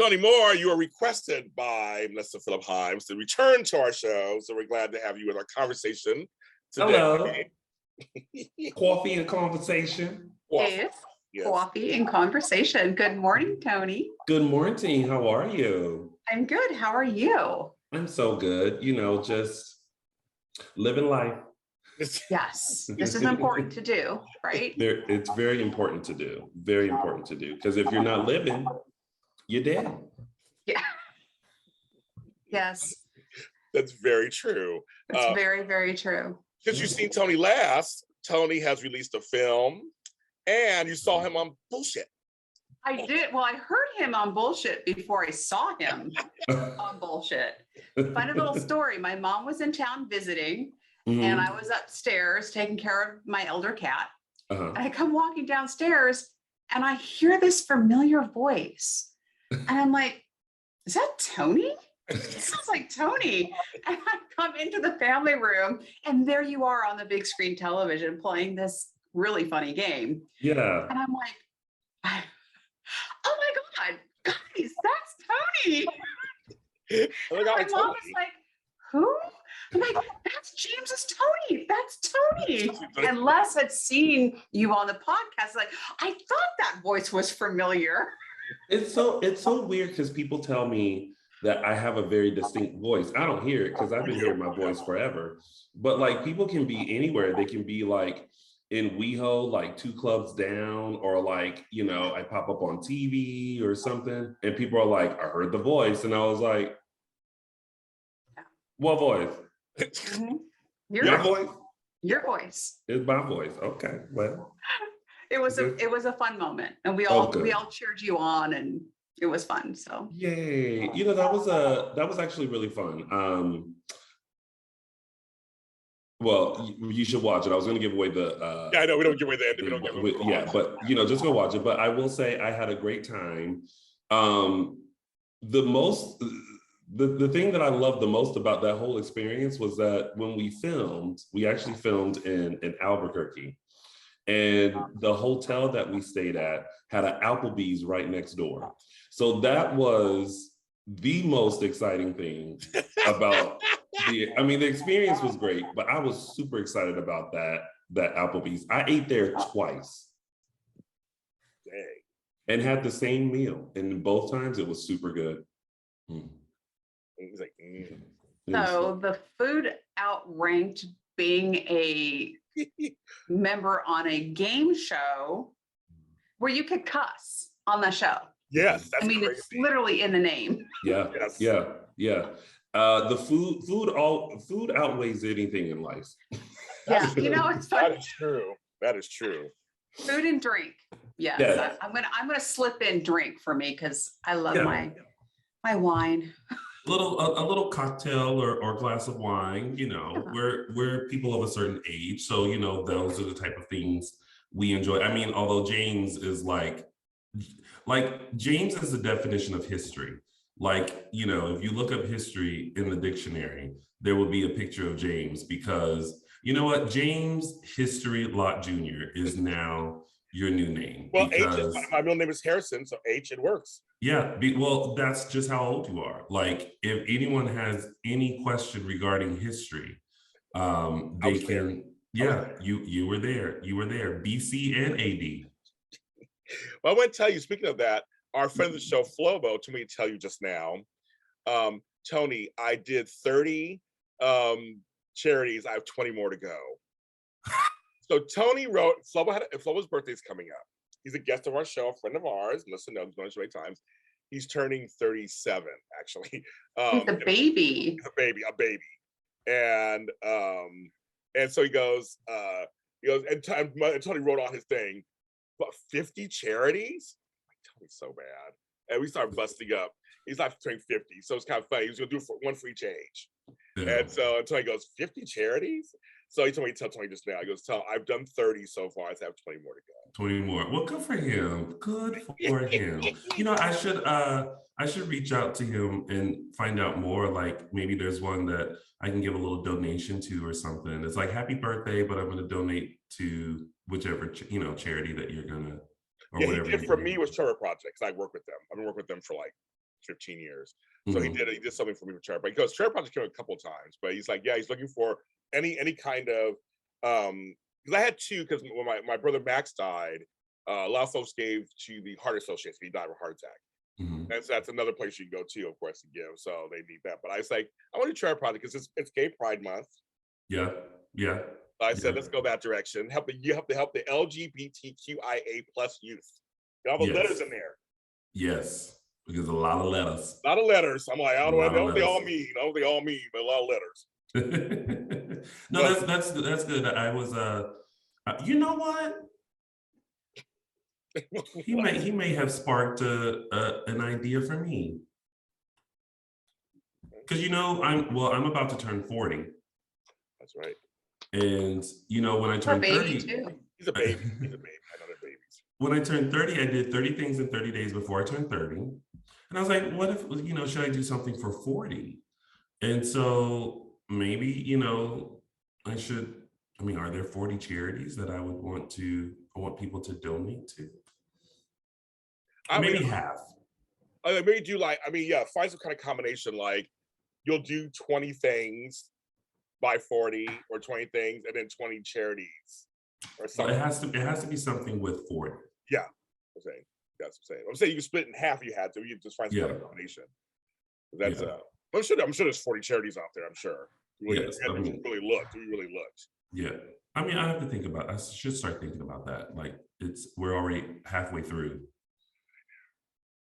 Tony Moore, you are requested by Melissa Phillip Himes to return to our show. So we're glad to have you with our conversation today. Hello. Coffee and Conversation. It's Coffee and Conversation. Good morning, Tony. Good morning. How are you? I'm good. How are you? I'm so good. You know, just living life. Yes, this is important to do, right? It's very important to do. Very important to do. Because if you're not living, you're dead. Yeah. Yes. That's very true. That's very, very true. Because you've seen Tony last, Tony has released a film and you saw him on Bullshit. I did. Well, I heard him on Bullshit before I saw him on Bullshit. Funny little story. My mom was in town visiting and I was upstairs taking care of my elder cat. And I come walking downstairs and I hear this familiar voice. And I'm like, is that Tony? It sounds like Tony. And I come into the family room and there you are on the big screen television playing this really funny game. Yeah. And I'm like, oh my God, guys, that's Tony. Oh my God, my mom was like, who? I'm like, that's James's Tony. That's Tony. And Les had seen you on the podcast. Like, I thought that voice was familiar. It's so weird because people tell me that I have a very distinct voice. I don't hear it because I've been hearing my voice forever. But like people can be anywhere. They can be like in WeHo, like 2 clubs down, or like, you know, I pop up on TV or something and people are like, I heard the voice. And I was like, what voice? Your voice? Your voice. It's my voice. Okay, well. It was a fun moment, and we all cheered you on, and it was fun. So yay! You know, that was actually really fun. Well, you should watch it. I was going to give away the. Yeah, I know we don't give away the ending. We don't give away. Yeah, but you know, just go watch it. But I will say I had a great time. The thing that I loved the most about that whole experience was that when we actually filmed in Albuquerque, and the hotel that we stayed at had an Applebee's right next door. So that was the most exciting thing about the experience was great, but I was super excited about that Applebee's. I ate there twice. Dang. And had the same meal. And both times it was super good. He's like, So the food outranked being a member on a game show where you could cuss on the show. Yes, that's crazy. It's literally in the name. Yeah, yes. Yeah. The food outweighs anything in life. Yeah, you know, it's funny. That is true. Food and drink. Yes, yeah. I'm gonna slip in drink for me because I love my wine. A little cocktail or glass of wine, you know, we're people of a certain age. So, you know, those are the type of things we enjoy. I mean, although James is like James is the definition of history. Like, you know, if you look up history in the dictionary, there will be a picture of James because, you know what, James History Lot Jr. is now your new name. Well, my middle name is Harrison, so H, it works. Yeah, well, that's just how old you are. Like, if anyone has any question regarding history, they can. Yeah, you were there. You were there, BC and AD. Well, I want to tell you. Speaking of that, our friend of the show, Flobo, told me to tell you just now, Tony, I did 30 charities. I have 20 more to go. So Tony wrote. Flobo's birthday's coming up. He's a guest of our show, a friend of ours. Melissa knows, been on the show 8 times. He's turning 37, actually. He's a baby. He's a baby. And so he goes, and Tony wrote on his thing, but 50 charities? Like, Tony's so bad. And we started busting up. He's not turning 50, so it's kind of funny. He was gonna do one for each age. Yeah. And so Tony goes, 50 charities? So he told me to tell Tony just now. He goes, I've done 30 so far. I have 20 more to go. 20 more. Well, good for him. Good for him. You know, I should reach out to him and find out more. Like maybe there's one that I can give a little donation to or something. It's like, happy birthday, but I'm going to donate to whichever charity that you're gonna or whatever. He did for me was Trevor Projects. I work with them. I've been working with them for like 15 years. So he did something for me for Charity Project. Because Charity Project came a couple of times, but he's like, yeah, he's looking for any kind of because I had two, because when my brother Max died, a lot of folks gave to the Heart Association. He died of a heart attack. And so that's another place you can go to, of course, to give. So they need that. But I was like, I want to try a project because it's Gay Pride Month. Yeah. I said, let's go that direction. You have to help the LGBTQIA plus youth. Get all the letters in there. Yes, because a lot of letters. A lot of letters. I'm like, I don't know what they all mean. I don't know what they all mean, but a lot of letters. No, that's good. I was you know what? He may have sparked an idea for me. Because I'm about to turn 40. That's right. And when I turned 30, he's a baby. He's a baby. I know they're babies. When I turned 30, I did 30 things in 30 days before I turned 30. And I was like, what if, should I do something for 40? And so maybe, I should, are there 40 charities that I want people to donate to? Maybe half. Maybe do find some kind of combination, like you'll do 20 things by 40 or 20 things and then 20 charities or something. Well, it has to be something with 40. Yeah, I'm saying. That's what I'm saying. I'm saying you can split it in half if you had to. You just find some kind of combination. That's I'm sure there's 40 charities out there, I'm sure. You really looked. Yeah. I have to think about, I should start thinking about that. Like we're already halfway through.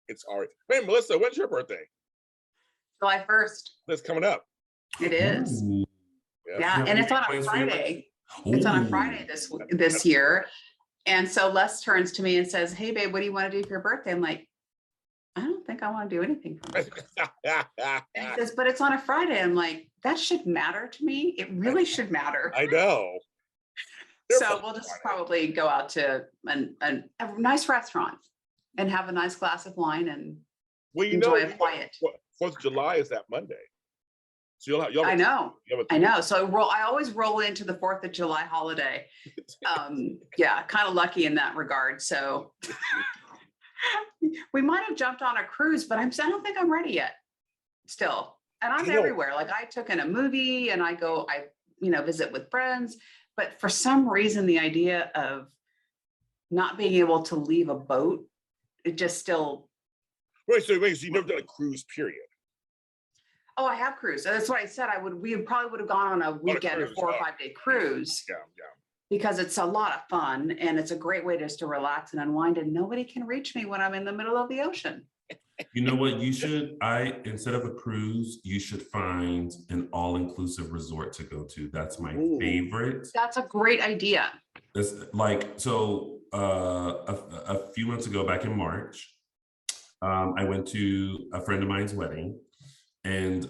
It's already. Hey, Melissa, when's your birthday? July 1st. That's coming up. It is. Ooh. Yeah, and it's on a Friday. It's on a Friday this year. And so Les turns to me and says, hey, babe, what do you want to do for your birthday? I'm like, I don't think I want to do anything for my birthday. And he says, but it's on a Friday. I'm like, that should matter to me. It really should matter. I know. So we'll just probably go out to a nice restaurant and have a nice glass of wine and enjoy a quiet. 4th of July is that Monday. So you'll I know. So I always roll into the 4th of July holiday. Kind of lucky in that regard. So we might have jumped on a cruise, but I don't think I'm ready yet still. And I'm everywhere. Like I took in a movie and I visit with friends, but for some reason, the idea of not being able to leave a boat, it just still. Wait, so you've never done a cruise, period? Oh, I have cruised. That's what I said. We probably would have gone on a weekend or 4 or 5 day cruise. Yeah. Because it's a lot of fun and it's a great way just to relax and unwind. And nobody can reach me when I'm in the middle of the ocean. You know what? Instead of a cruise, you should find an all-inclusive resort to go to. That's my favorite. That's a great idea. It's like, so a few months ago, back in March, I went to a friend of mine's wedding. And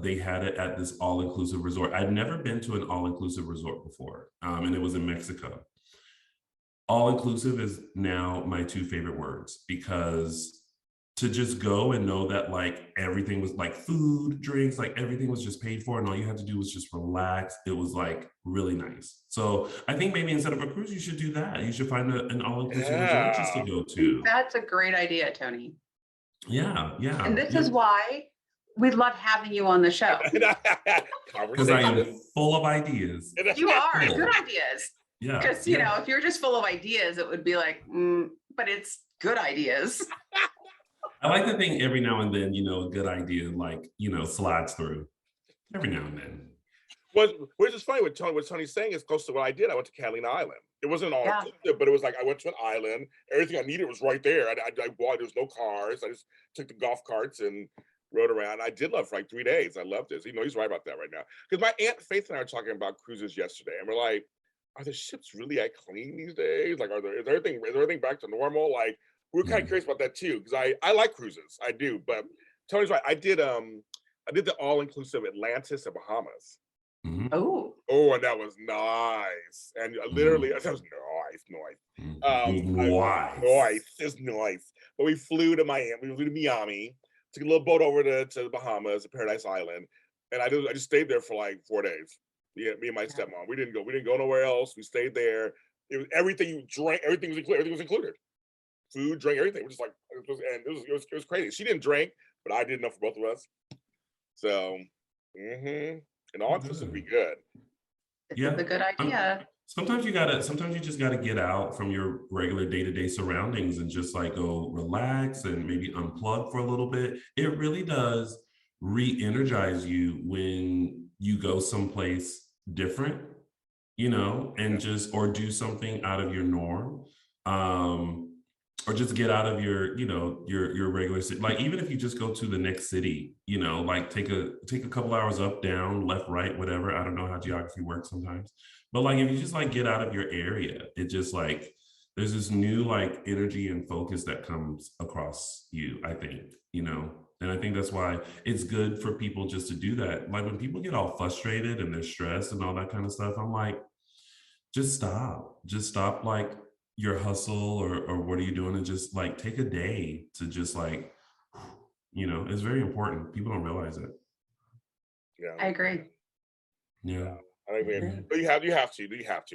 they had it at this all-inclusive resort. I'd never been to an all-inclusive resort before, and it was in Mexico. All-inclusive is now my 2 favorite words, because to just go and know that like everything was like food, drinks, like everything was just paid for and all you had to do was just relax. It was like really nice. So I think maybe instead of a cruise, you should do that. You should find an all-inclusive resort just to go to. That's a great idea, Tony. Yeah. And this is why we love having you on the show. Because I am full of ideas. You are, good ideas. Yeah. Because, if you're just full of ideas, it would be like, but it's good ideas. I like to think every now and then, a good idea, like, slides through every now and then. Which is funny, what Tony's saying is close to what I did. I went to Catalina Island. It wasn't all inclusive, but it was like I went to an island. Everything I needed was right there. I walked, there was no cars. I just took the golf carts and rode around. I did love for like 3 days. I loved this. He's right about that right now. Because my Aunt Faith and I were talking about cruises yesterday, and we're like, are the ships really that clean these days? Like, is everything back to normal? Like, we're kind of curious about that too, because I like cruises. I do, but Tony's right. I did the all-inclusive Atlantis and Bahamas. Mm-hmm. Oh, and that was nice. And literally, that was nice. It's nice. But we flew to Miami. We flew to Miami. Took a little boat over to the Bahamas, to Paradise Island, and I just stayed there for like 4 days. Yeah, me and my stepmom. We didn't go nowhere else. We stayed there. It was everything you drank. Everything was included. food, drink, everything. We're just like, it was crazy. She didn't drink, but I did enough for both of us. So, and all inclusive be good. This is a good idea. Sometimes you just gotta get out from your regular day-to-day surroundings and just like go relax and maybe unplug for a little bit. It really does re-energize you when you go someplace different, and just, or do something out of your norm. Or just get out of your, your regular city. Like even if you just go to the next city, like take a couple hours up, down, left, right, whatever. I don't know how geography works sometimes. But like if you just like get out of your area, it just like there's this new like energy and focus that comes across you, I think, And I think that's why it's good for people just to do that. Like when people get all frustrated and they're stressed and all that kind of stuff, I'm like, just stop like your hustle or what are you doing, and just like take a day to just like, it's very important. People don't realize it. Yeah, I agree. Yeah. I mean, but you have to.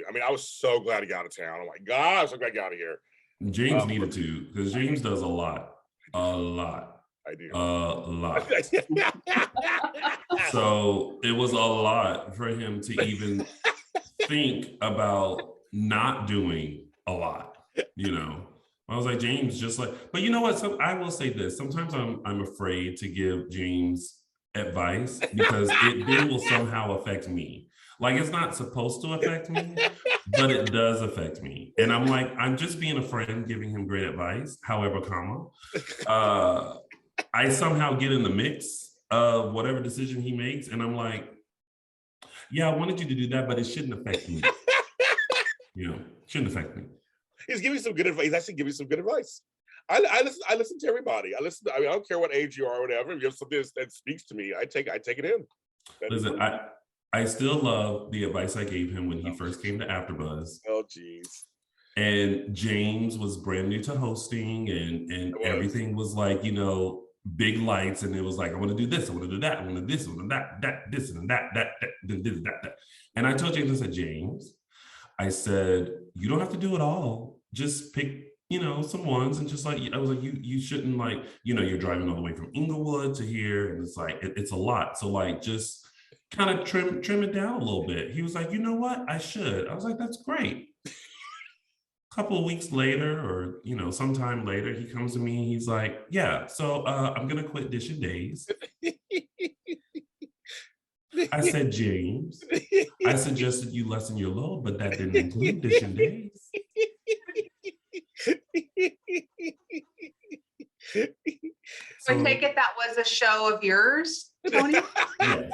I mean, I was so glad to get out of town. I'm like, God, I'm so glad to get out of here. James needed to, because James does a lot. I do. A lot. So it was a lot for him to even think about not doing a lot, I was like, James, just like, but you know what? So I will say this. Sometimes I'm afraid to give James advice because it then will somehow affect me. Like it's not supposed to affect me, but it does affect me. And I'm like, I'm just being a friend giving him great advice. However, I somehow get in the mix of whatever decision he makes. And I'm like, yeah, I wanted you to do that, but it shouldn't affect me. Shouldn't affect me. He's giving some good advice. He's actually giving some good advice. I listen to everybody. I don't care what age you are or whatever. If you have something that speaks to me, I take it in. Listen, I still love the advice I gave him when he first came to AfterBuzz. Oh, geez. And James was brand new to hosting, and everything was like, big lights, and it was like, I want to do this, I want to do that, I want to do this, I want to do that, this and that. And I told James, I said, James, I said, you don't have to do it all. Just pick, some ones, and just like, I was like, you shouldn't like, you're driving all the way from Inglewood to here, and it's like, it's a lot. So like, just kind of trim it down a little bit. He was like, you know what? I should. I was like, that's great. A couple of weeks later, or sometime later, he comes to me and he's like, yeah, so I'm gonna quit dishing days. I said, James, I suggested you lessen your load, but that didn't include dishing days. So I take it that was a show of yours, Tony? Yes.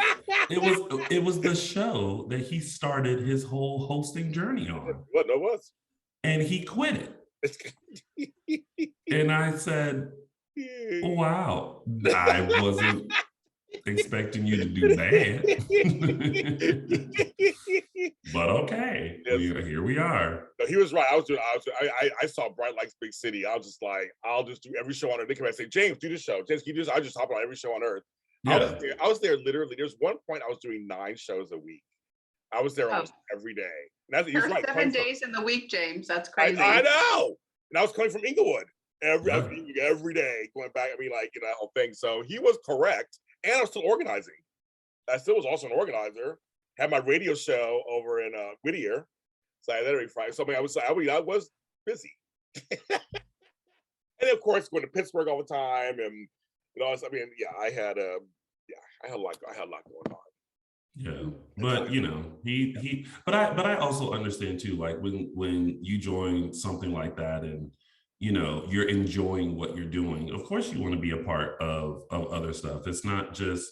It was the show that he started his whole hosting journey on. What it was? And he quit it. And I said, wow, I wasn't expecting you to do that. But okay, here we are. No, he was right. I saw Bright Lights Big City. I was just like, I'll just do every show on earth. They come and say, James, do this show. James, can you do this? I just hop on every show on earth. Yeah. I was there literally. There's one point I was doing 9 shows a week. I was there almost every day. And that's, right, 7 days in the week, James. That's crazy. I know. And I was coming from Inglewood every day, going back. I mean, like, that whole thing. So he was correct. And I was still organizing. I still was also an organizer. Had my radio show over in Whittier. So I had that every Friday. So I was busy. And of course, going to Pittsburgh all the time, and I had a lot going on. Yeah, but but I also understand too, like when you join something like that and you're enjoying what you're doing, of course you want to be a part of other stuff. It's not just,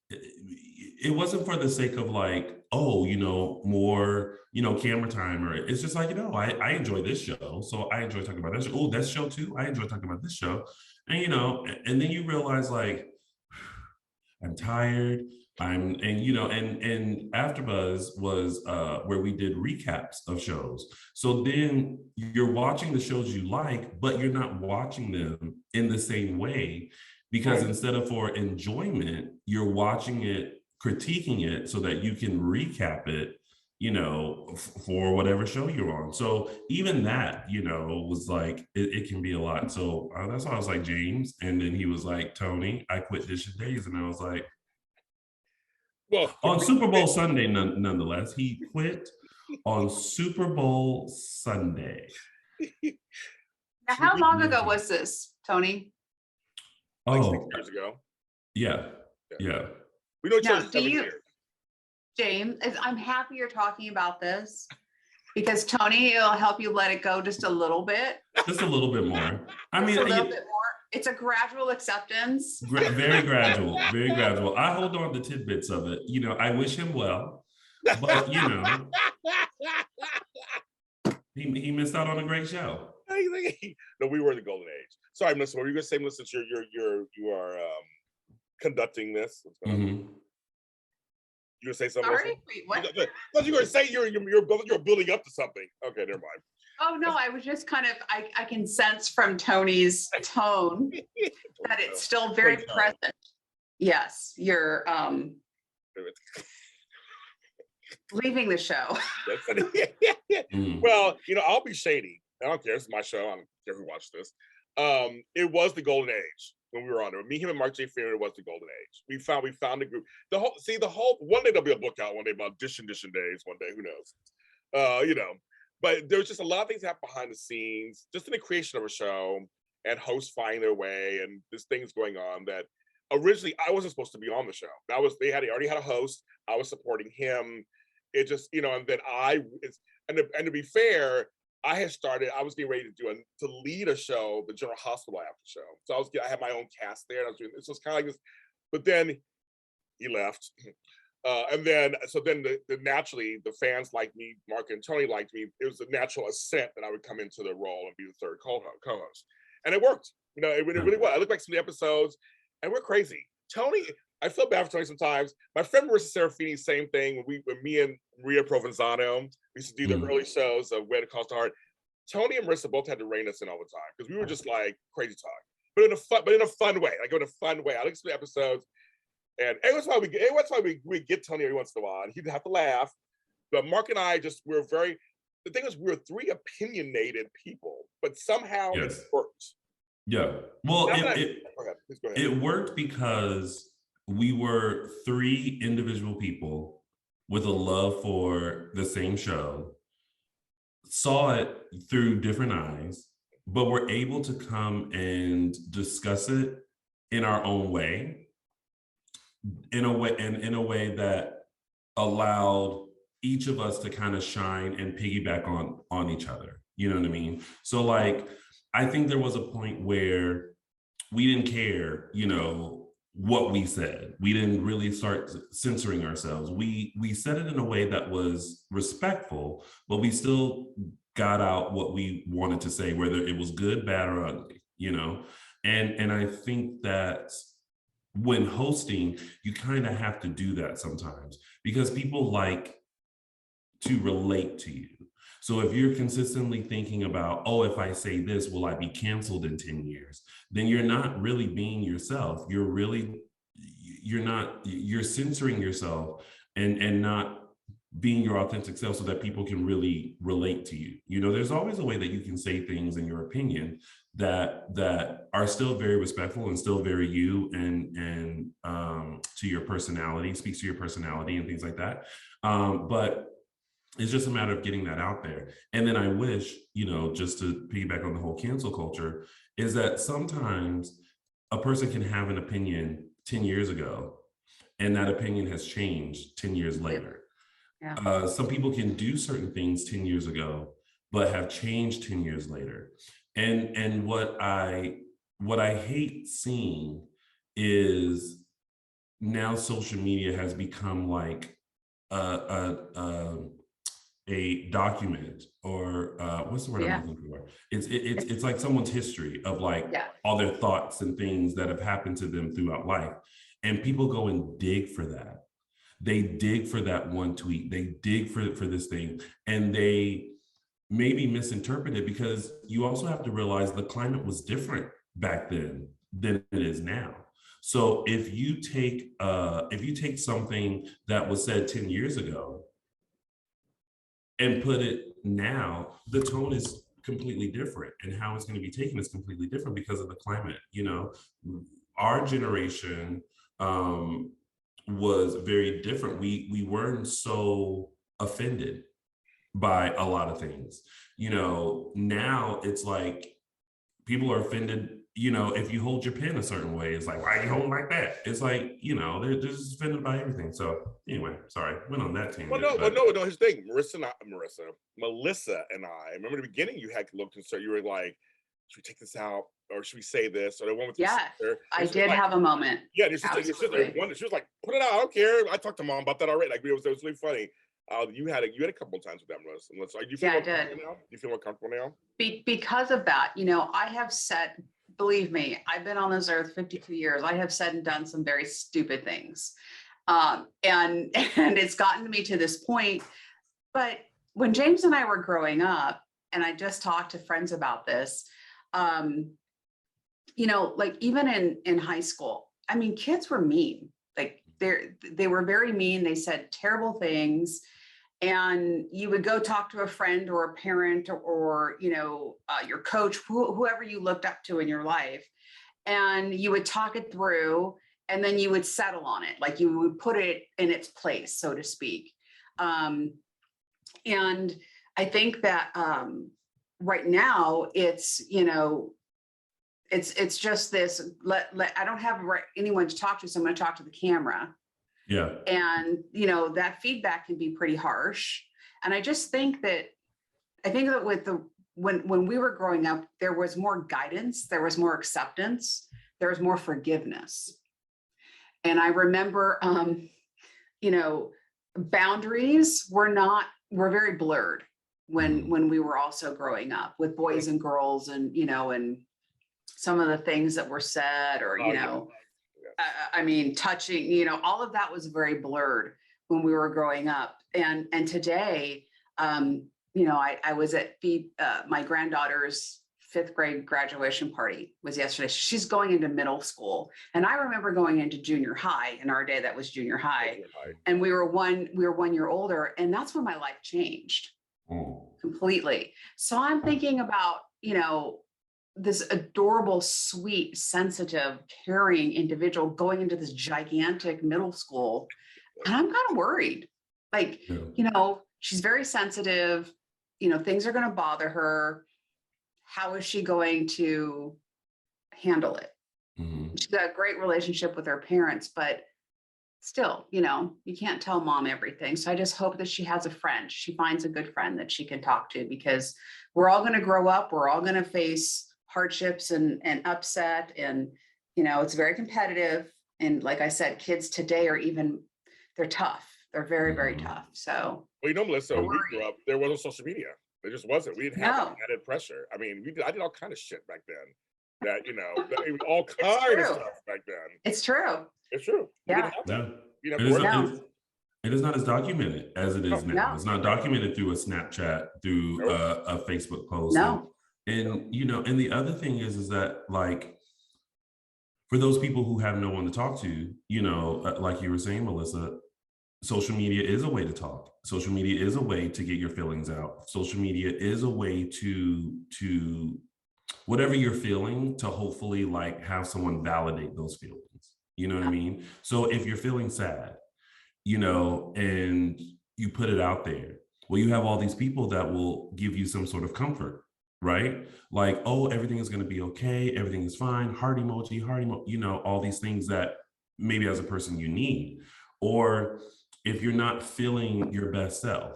it wasn't for the sake of like, more camera time, or it's just like, I enjoy this show, so I enjoy talking about that show. Oh, that show too, I enjoy talking about this show. And and then you realize like, I'm tired. And AfterBuzz was where we did recaps of shows. So then you're watching the shows you like, but you're not watching them in the same way, because instead of for enjoyment, you're watching it, critiquing it so that you can recap it you know, for whatever show you're on. So even that, you know, was like, it can be a lot. So that's why I was like, James. And then he was like, Tony, I quit dishing days. And I was like, Well, on Super Bowl Sunday, nonetheless, he quit on Super Bowl Sunday. Now, how long ago was this, Tony? Like 6 years ago. Yeah. We know each other Now, 7 years. James, I'm happy you're talking about this because Tony, it'll help you let it go just a little bit. Just a little bit more. I mean, a little bit more. It's a gradual acceptance. Very gradual, very gradual. I hold on to tidbits of it. You know, I wish him well, but you know, he missed out on a great show. No, we were in the golden age. Sorry, Melissa, what were you gonna say, Melissa? Since you are conducting this. Mm-hmm. You gonna say something? Sorry? Wait, what? Thought you were gonna say you're building up to something. Okay, never mind. Oh no, I was just kind of I can sense from Tony's tone that it's still very present. Yes, you're leaving the show. Well, you know, I'll be shady. I don't care. It's my show. I don't care who watched this. It was the golden age when we were on it. Me, him, and Mark J. Fearon, it was the golden age. We found a group. The whole one day there'll be a book out one day about dishing days. One day, who knows? You know, but there was just a lot of things that happened behind the scenes, just in the creation of a show and hosts finding their way, and there's things going on that originally I wasn't supposed to be on the show. They already had a host. I was supporting him. It just, you know, and then and to be fair, I was getting ready to lead a show, the General Hospital after show. So I had my own cast there. And I was doing, this was kind of like this, but then he left. And then naturally the fans liked me, Mark and Tony liked me. It was a natural ascent that I would come into the role and be the third co-host. And it worked. You know, it really was. I look back some of the episodes and we're crazy. Tony, I feel bad for Tony sometimes. My friend Marissa Serafini, same thing. When me and Maria Provenzano, we used to do the early shows of Where to Cost to Heart. Tony and Marissa both had to rein us in all the time because we were just like crazy talk, but in a fun way. Like in a fun way. I look at the episodes, and every once we get Tony every once in a while, and he'd have to laugh. But Mark and I the thing is, we were three opinionated people, but somehow it worked. Yeah. Well, Go ahead. Please go ahead. It worked because we were three individual people with a love for the same show, saw it through different eyes, but were able to come and discuss it in our own way, in a way that allowed each of us to kind of shine and piggyback on each other. You know what I mean? So like, I think there was a point where we didn't care, you know, what we said. We didn't really start censoring ourselves. We said it in a way that was respectful, but we still got out what we wanted to say, whether it was good, bad, or ugly, you know? And I think that when hosting, you kind of have to do that sometimes because people like to relate to you. So if you're consistently thinking about, oh, if I say this, will I be canceled in 10 years? Then you're not really being yourself. You're censoring yourself and not being your authentic self so that people can really relate to you. You know, there's always a way that you can say things in your opinion that are still very respectful and still very you and to your personality, speaks to your personality and things like that. But it's just a matter of getting that out there. And then I wish, you know, just to piggyback on the whole cancel culture, is that sometimes a person can have an opinion 10 years ago, and that opinion has changed 10 years later. Yeah. Some people can do certain things 10 years ago, but have changed 10 years later. And what I hate seeing is now social media has become like a document or what's the word I'm looking for? It's like someone's history of like all their thoughts and things that have happened to them throughout life. And people go and dig for that. They dig for that one tweet. They dig for this thing. And they maybe misinterpret it because you also have to realize the climate was different back then than it is now. So if you take something that was said 10 years ago and put it now, the tone is completely different, and how it's going to be taken is completely different because of the climate. Our generation was very different. We weren't so offended by a lot of things. Now it's like people are offended. If you hold your pen a certain way, it's like, why are you holding like that? It's like, they're just offended by everything. So anyway, sorry, went on that tangent. No. Here's the thing, Melissa and I remember in the beginning you had a little concern. You were like, should we take this out, or should we say this, or the one with Yeah, I did have a moment. Yeah, your sister, she was like, put it out. I don't care. I talked to Mom about that already. Like, it was really funny. You had a couple of times with that, Melissa. Do you feel more comfortable now? Do you feel more comfortable now? Because of that, I have said, believe me, I've been on this earth 52 years. I have said and done some very stupid things. And it's gotten me to this point. But when James and I were growing up, and I just talked to friends about this, like even in high school, I mean, kids were mean. Like they were very mean. They said terrible things. And you would go talk to a friend or a parent or your coach, whoever you looked up to in your life, and you would talk it through, and then you would settle on it. Like you would put it in its place, so to speak. And I think that right now it's, it's just this, I don't have anyone to talk to, so I'm going to talk to the camera. Yeah. And, that feedback can be pretty harsh. And I just think that, with when we were growing up, there was more guidance, there was more acceptance, there was more forgiveness. And I remember, boundaries were very blurred when we were also growing up with boys and girls, and, and some of the things that were said, or, touching, all of that was very blurred when we were growing up. And today, I was at my granddaughter's 5th grade graduation party was yesterday. She's going into middle school. And I remember going into junior high. In our day, that was junior high. And we were 1 year older. And that's when my life changed completely. So I'm thinking about, this adorable, sweet, sensitive, caring individual going into this gigantic middle school. And I'm kind of worried. Like, she's very sensitive, things are going to bother her. How is she going to handle it? Mm-hmm. She's got a great relationship with her parents, but still, you can't tell Mom everything. So I just hope that she has a friend. She finds a good friend that she can talk to, because we're all going to grow up. We're all going to face hardships and upset. And, it's very competitive. And like I said, kids today they're tough. They're very, very tough. So, well, Melissa, when we grew up, there wasn't social media. There just wasn't. We didn't have added pressure. I mean, I did all kind of shit back then. That it was all kind of stuff back then. It's true. It's true. Yeah. It is not as documented as it is now. No. It's not documented through a Snapchat, through a Facebook post. No. And and the other thing is that, like, for those people who have no one to talk to, like you were saying, Melissa, social media is a way to talk. Social media is a way to get your feelings out. Social media is a way to whatever you're feeling, to hopefully like have someone validate those feelings. You know what I mean? So if you're feeling sad, and you put it out there, well, you have all these people that will give you some sort of comfort, right? Like, oh, everything is going to be okay. Everything is fine. Heart emoji, all these things that maybe as a person you need. Or if you're not feeling your best self,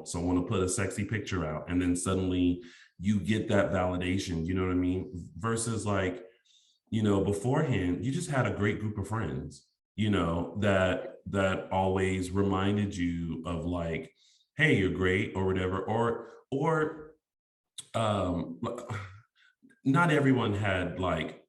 someone will put a sexy picture out, and then suddenly you get that validation, you know what I mean? Versus like, beforehand, you just had a great group of friends, that always reminded you of like, hey, you're great, or whatever, or not everyone had like,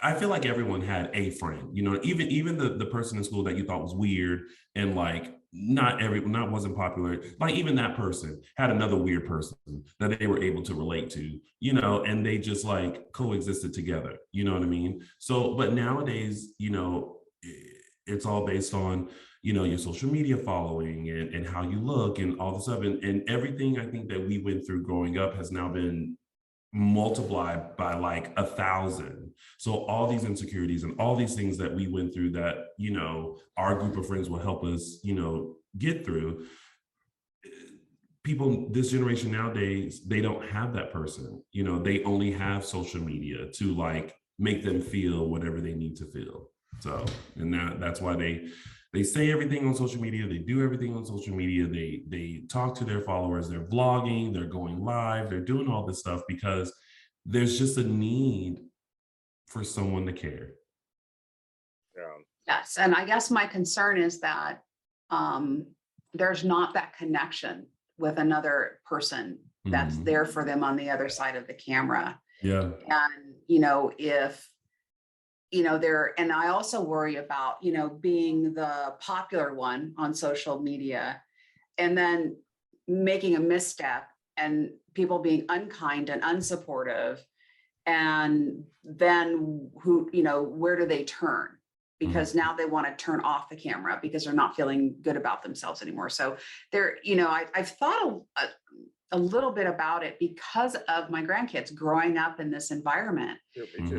I feel like everyone had a friend, even the person in school that you thought was weird and like not wasn't popular. Like even that person had another weird person that they were able to relate to, and they just like coexisted together. You know what I mean? So, but nowadays, it's all based on, you know, your social media following and how you look and all this stuff. And everything I think that we went through growing up has now been multiplied by like 1,000. So all these insecurities and all these things that we went through that, you know, our group of friends will help us, you know, get through. People, this generation nowadays, they don't have that person. You know, they only have social media to like make them feel whatever they need to feel. So, and that's why they say everything on social media, they do everything on social media, they talk to their followers, they're vlogging, they're going live, they're doing all this stuff because there's just a need for someone to care. Yeah. Yes, and I guess my concern is that there's not that connection with another person that's there for them on the other side of the camera. Yeah. And, you know, if, you know, and I also worry about, you know, being the popular one on social media and then making a misstep and people being unkind and unsupportive. And then who, you know, where do they turn? Because now they want to turn off the camera because they're not feeling good about themselves anymore. So they're, you know, I've thought a little bit about it because of my grandkids growing up in this environment.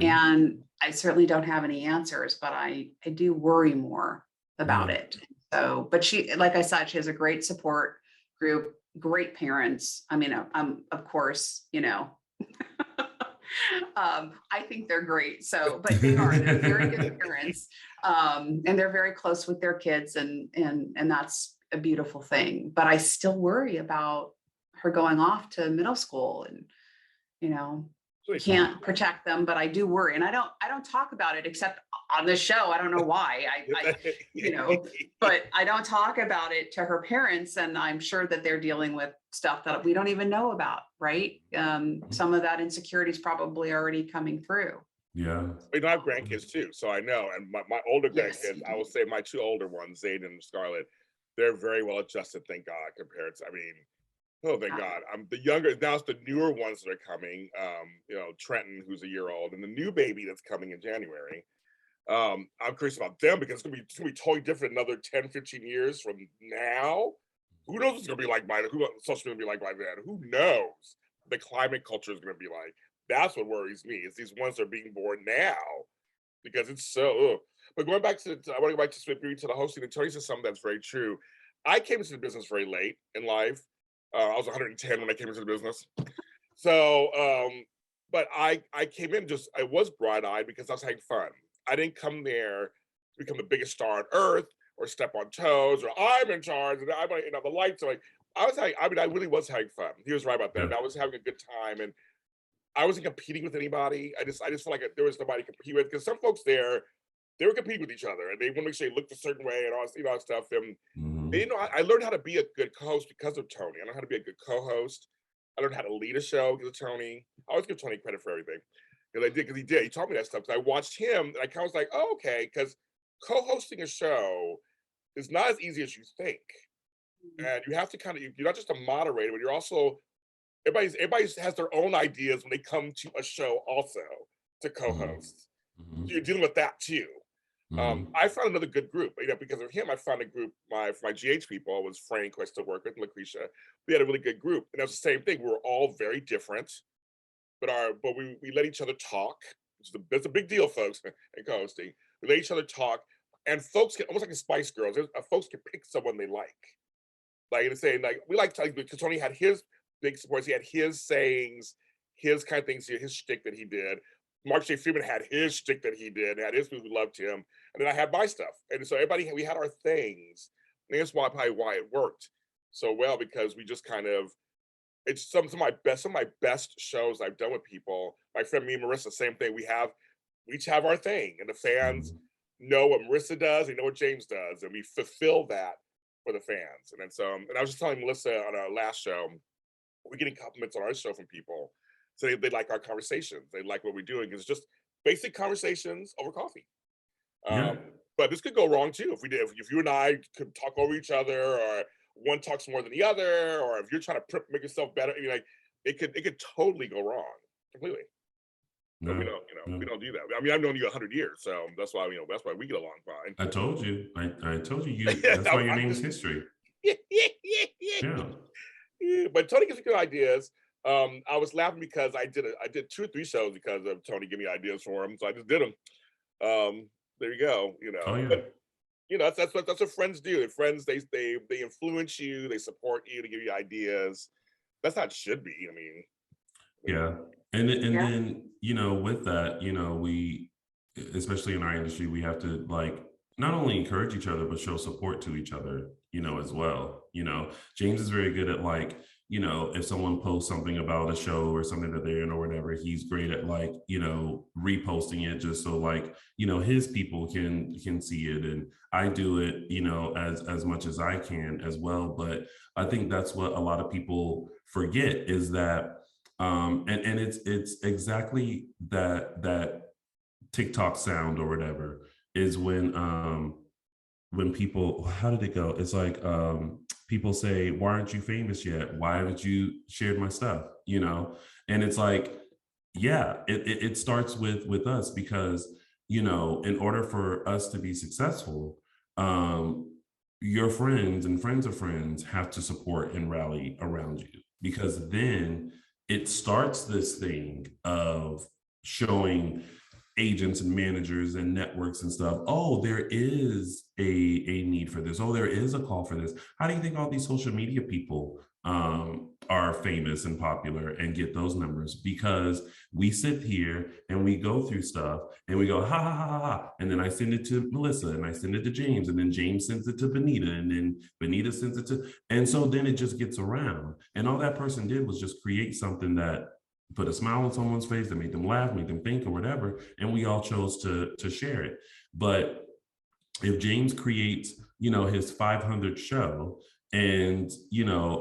And I certainly don't have any answers, but I do worry more about it. So, but she, like I said, she has a great support group, great parents. I mean, of course, you know, I think they're great. So, but they're very good parents. And they're very close with their kids and that's a beautiful thing. But I still worry about her going off to middle school and, you know, can't protect them, but I do worry. And I don't talk about it except on this show. I don't know why I you know, but I don't talk about it to her parents. And I'm sure that they're dealing with stuff that we don't even know about. Right. Some of that insecurity is probably already coming through. Yeah. You know, I have grandkids too. So I know, and my older grandkids, I will say my two older ones, Zayden and Scarlett, they're very well adjusted. Thank God compared to, I mean, oh, thank God. I'm the younger, now it's the newer ones that are coming. You know, Trenton, who's a year old, and the new baby that's coming in January. I'm curious about them because it's gonna be totally different another 10, 15 years from now. Who knows what's gonna be like by who social gonna be like by then? Who knows? The climate culture is gonna be like. That's what worries me, is these ones that are being born now. Because it's so but going back to I want to go back to the hosting, and Tony said something that's very true. I came into the business very late in life. I was 110 when I came into the business. So, but I came in I was bright-eyed because I was having fun. I didn't come there to become the biggest star on earth or step on toes or I'm in charge and I'm, you know, the lights are like, I really was having fun. He was right about that. Yeah. I was having a good time and I wasn't competing with anybody. I just felt like there was nobody to compete with because some folks there, they were competing with each other and they want to make sure they looked a certain way and all, you know, stuff. And you know, I learned how to be a good co-host because of Tony. I learned how to be a good co-host. I learned how to lead a show because of Tony. I always give Tony credit for everything. Because he did. He taught me that stuff. Because I watched him and I kind of was like, oh, okay. Because co-hosting a show is not as easy as you think. And you have to kind of, you're not just a moderator, but you're also, everybody has their own ideas when they come to a show also to co-host. So you're dealing with that too. I found another good group, you know, because of him. I found a group. For my GH people was Frank, who I still work with, and Lucretia. We had a really good group, and that's the same thing. We were all very different, but we let each other talk. That's a big deal, folks, in co-hosting. We let each other talk, and folks can almost like the Spice Girls. Folks can pick someone they like and saying like we like because Tony had his big supports. He had his sayings, his kind of things, his shtick that he did. Mark J. Freeman had his shtick that he did, had his people who loved him, and then I had my stuff. And so we had our things. And that's probably why it worked so well, because we just kind of, it's some of my best shows I've done with people. My friend, me and Marissa, same thing. We each have our thing, and the fans know what Marissa does, they know what James does, and we fulfill that for the fans. And then and I was just telling Melissa on our last show, we're getting compliments on our show from people. So they like our conversations. They like what we're doing. It's just basic conversations over coffee. But this could go wrong too. If you and I could talk over each other, or one talks more than the other, or if you're trying to make yourself better, like it could totally go wrong completely. But we don't, we don't do that. I mean, I've known you 100 years, so that's why we get along fine. I told you. I told you. That's why your name is history. Yeah. But Tony gives me good ideas. I was laughing because I did 2 or 3 shows because of Tony giving me ideas for him, so I just did them. There you go. Oh yeah. But, that's what friends do. Friends, they influence you, they support you, to give you ideas. That's how it should be. I mean, yeah. And then, with that, we, especially in our industry, we have to like not only encourage each other, but show support to each other, as well. James is very good at like, if someone posts something about a show or something that they're in or whatever, he's great at like, reposting it just so like, his people can see it. And I do it, as much as I can as well. But I think that's what a lot of people forget is that, and it's exactly that TikTok sound or whatever is when people, how did it go? It's like people say, why aren't you famous yet? Why haven't you shared my stuff? And it's like, yeah, it starts with us because, in order for us to be successful, your friends and friends of friends have to support and rally around you, because then it starts this thing of showing agents and managers and networks and stuff, oh, there is a need for this. Oh, there is a call for this. How do you think all these social media people are famous and popular and get those numbers? Because we sit here and we go through stuff and we go, ha, ha, ha, ha, ha. And then I send it to Melissa and I send it to James, and then James sends it to Benita, and then Benita sends it to, and so then it just gets around. And all that person did was just create something that put a smile on someone's face, that made them laugh, made them think or whatever, and we all chose to share it. But if James creates, his 500 show and,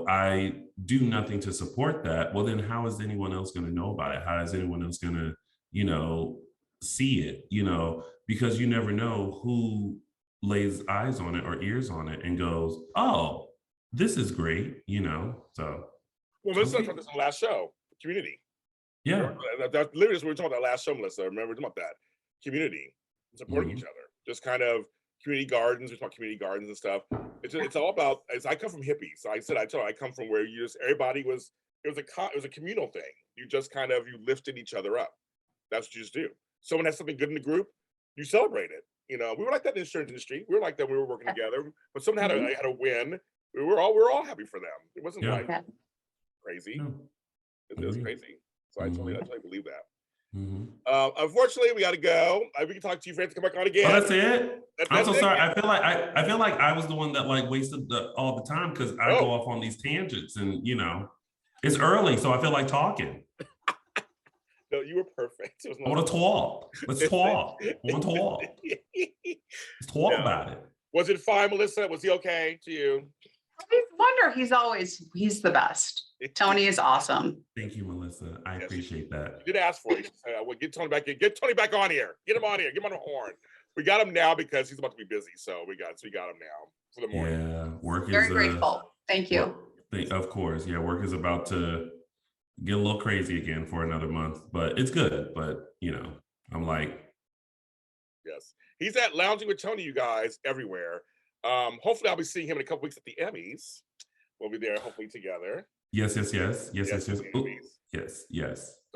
I do nothing to support that, well, then how is anyone else going to know about it? How is anyone else going to, see it, because you never know who lays eyes on it or ears on it and goes, oh, this is great, so. Well, let's talk about this on the last show, community. Yeah. That's literally what we were talking about that last show, Melissa. Remember, we were talking about that community, supporting each other, just kind of community gardens. We talk community gardens and stuff. It's all about. I come from hippies, so I come from where everybody was. It was a communal thing. You just kind of lifted each other up. That's what you just do. Someone has something good in the group, you celebrate it. We were like that in the insurance industry. We were like that. We were working together, but someone had a win. We were all happy for them. It wasn't like crazy. No. It was crazy. So I totally believe that. Unfortunately, we got to go. We can talk to you, friends. Come back on again. Oh, that's it. I'm so sorry. I feel like I was the one that like wasted all the time because I go off on these tangents, and it's early, so I feel like talking. No, you were perfect. I want to talk. Let's talk. I want to talk. Let's talk about it. Was it fine, Melissa? Was he okay to you? I wonder. He's the best. Tony is awesome. Thank you, Melissa. I appreciate that. You did ask for it. Well, get Tony back in. Get Tony back on here. Get him on here. Get him on the horn. We got him now because he's about to be busy. So we got him now for the morning. Yeah, work is very grateful. Thank you. Of course. Yeah, work is about to get a little crazy again for another month, but it's good. But I'm like, yes, he's at Lounging with Tony, you guys, everywhere. Hopefully I'll be seeing him in a couple weeks at the Emmys. We'll be there hopefully together. Yes. Ooh,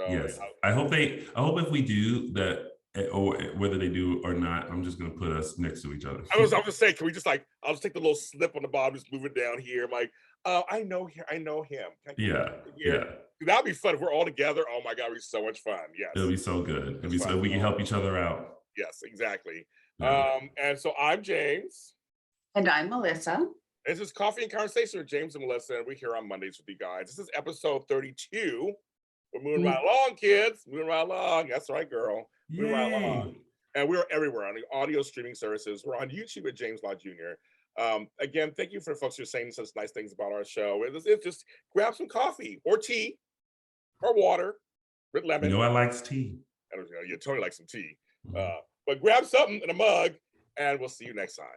yes. I hope if we do that, or whether they do or not, I'm just gonna put us next to each other. I was just saying, can we just I'll just take the little slip on the bottom, just move it down here. I'm like, I know him. Yeah. That'd be fun if we're all together. Oh my God, it'd be so much fun. Yes. It'll be so good. It'll be so we can help each other out. Yes, exactly. Yeah. And so I'm James. And I'm Melissa. This is Coffee and Conversation with James and Melissa, and we're here on Mondays with you guys. This is episode 32. We're moving right along, kids. Moving right along. That's right, girl. Moving right along. And we're everywhere on the audio streaming services. We're on YouTube at James Law Jr. Again, thank you for folks who are saying such nice things about our show. It's just grab some coffee or tea or water with lemon. I likes tea. Yeah, Tony likes some tea. But grab something in a mug, and we'll see you next time.